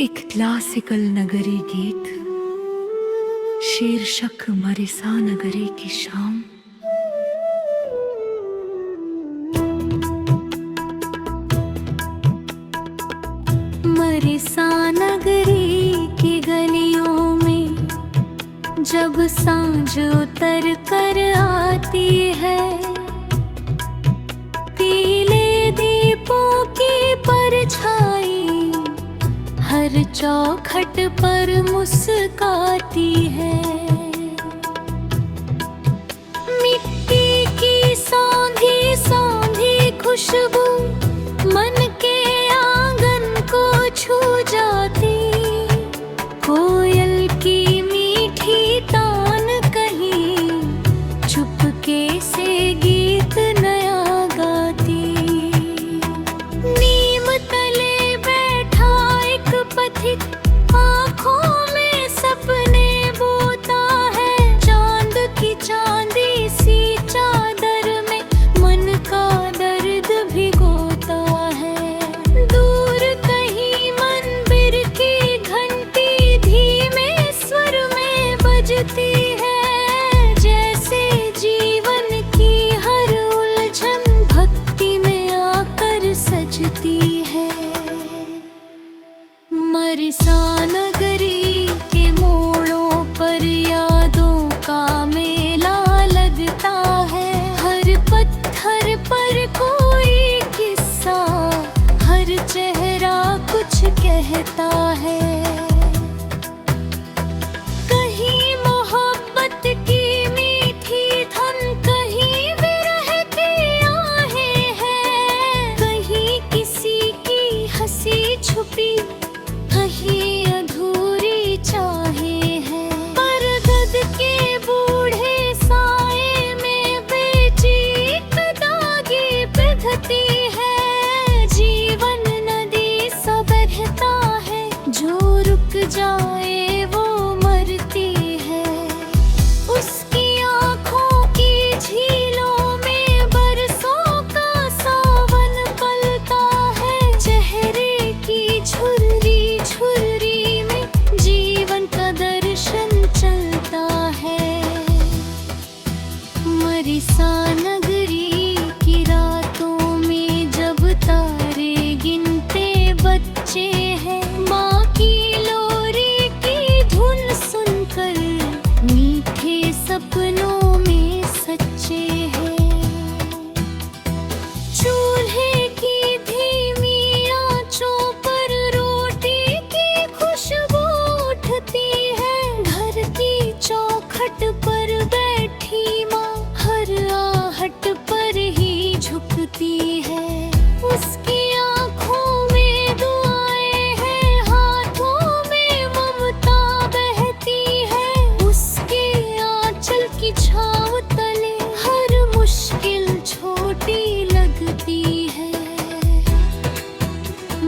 एक क्लासिकल नगरी गीत, शीर्षक मरिसा नगरी की शाम। मरिसा नगरी की गलियों में जब सांझ उतर कर आती है, पीले दीपों की परछाई हर चौखट पर मुस्काती है। मिट्टी की सौंधी सौंधी खुशबू मन के आंगन को छू जाती, कोयल की मीठी तान कहीं चुपके से गीत नया गाती। नीम तले बैठा एक पथिक आँखों में सपने बोता है, चांद की चांदी सी चादर में मन का दर्द भिगोता है। दूर कहीं मंदिर की घंटी धीमे स्वर में बजती है, जैसे जीवन की हर उलझन भक्ति में आकर सजती है। मरिसा नगरी के मोड़ों पर यादों का मेला लगता है, हर पत्थर पर कोई किस्सा, हर चेहरा कुछ कहता है। कहीं मोहब्बत की मीठी धन, कहीं विरह की आहें हैं, कहीं किसी की हंसी छुपी, कहीं अधूरी चाहें हैं। बरगद के बूढ़े साए में बेचैन दागी पिघलती है, जीवन नदी सा बहता है, जो रुक जाए वो मरती है। उसकी आँखों की झीलों में बरसों का सावन पलता है, चेहरे की झुर्री झुर्री में जीवन का दर्शन चलता है। मरिसा नगरी की रातों में जब तारे गिनते बच्चे हैं, माँ की लोरी की धुन सुनकर मीठे सपनों में सच्चे हैं। चूल्हे की धीमी आंचों पर रोटी की खुशबू उठती है, घर की चौखट पर बैठी माँ हर आहट पर ही झुकती है। उसकी आँखों में दुआएं हैं, हाथों में ममता बहती है, उसके आंचल की छाँव तले हर मुश्किल छोटी लगती है।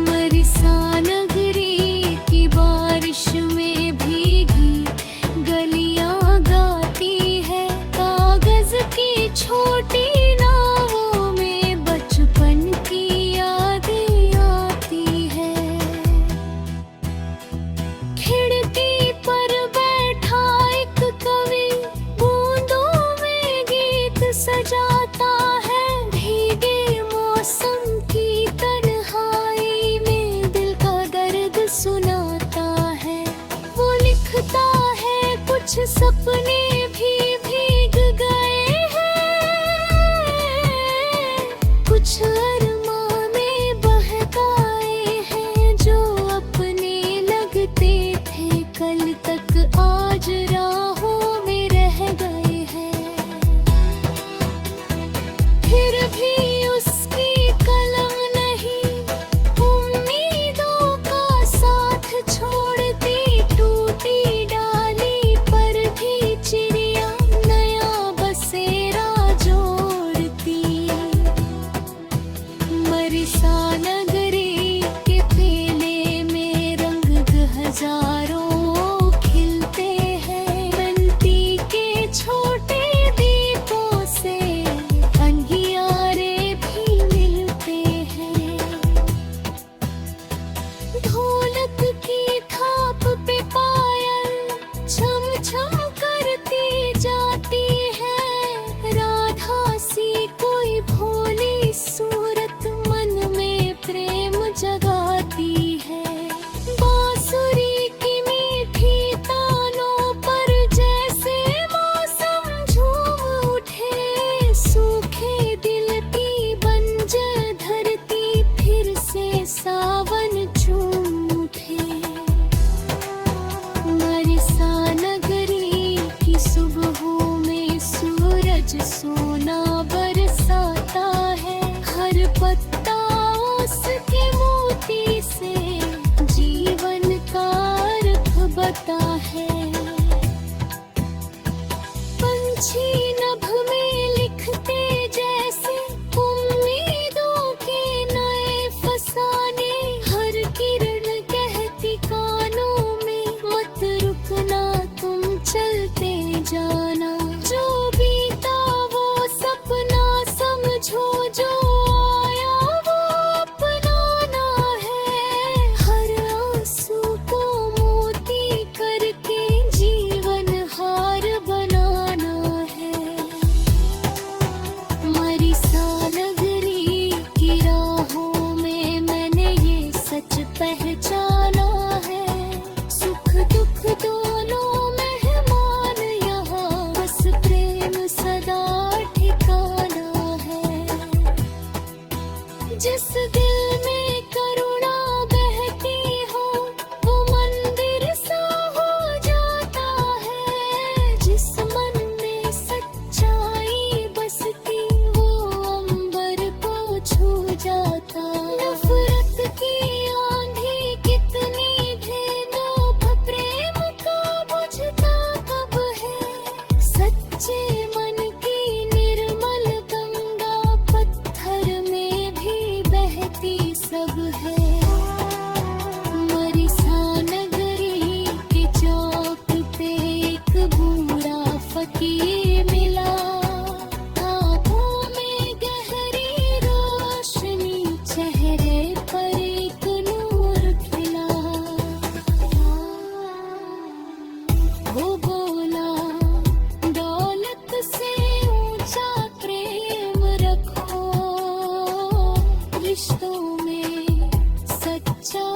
मरिसा नगरी की बारिश में भीगी गलियां गाती है, कागज की छोटी नावों में बचपन की यादें आती है। खिड़की पर बैठा एक कवि बूंदों में गीत सजाता है, भीगे मौसम की तन्हाई में दिल का दर्द सुनाता है। वो लिखता है कुछ सपने भी भीग गए हैं, कुछ अरमां में बहकाए हैं, जो अपने लगते थे कल तक आज राहों में रह गए हैं। फिर भी उसकी कलम नहीं उम्मीदों का साथ छोड़ती, टूटी डाली पर भी सच पहचाना है। सुख दुख दोनों मेहमान यहाँ, बस प्रेम सदा ठिकाना है। जिस दिल में करुणा बहती हो, वो मंदिर सा हो जाता है। जिस मन में सच्चाई बसती, वो अंबर को छू जाता। नफरत की आंधी कितनी भेदों, प्रेम का बुझता कब है। सच्चे मन की निर्मल गंगा, पत्थर में भी बहती सब है। मरिसा नगरी के चौक पे एक बूढ़ा फकीर मिला। आंखों में गहरी रोशनी, चेहरे पर एक नूर खिला। वो बोला, दौलत से ऊंचा प्रेम रखो, रिश्तों में सच्चा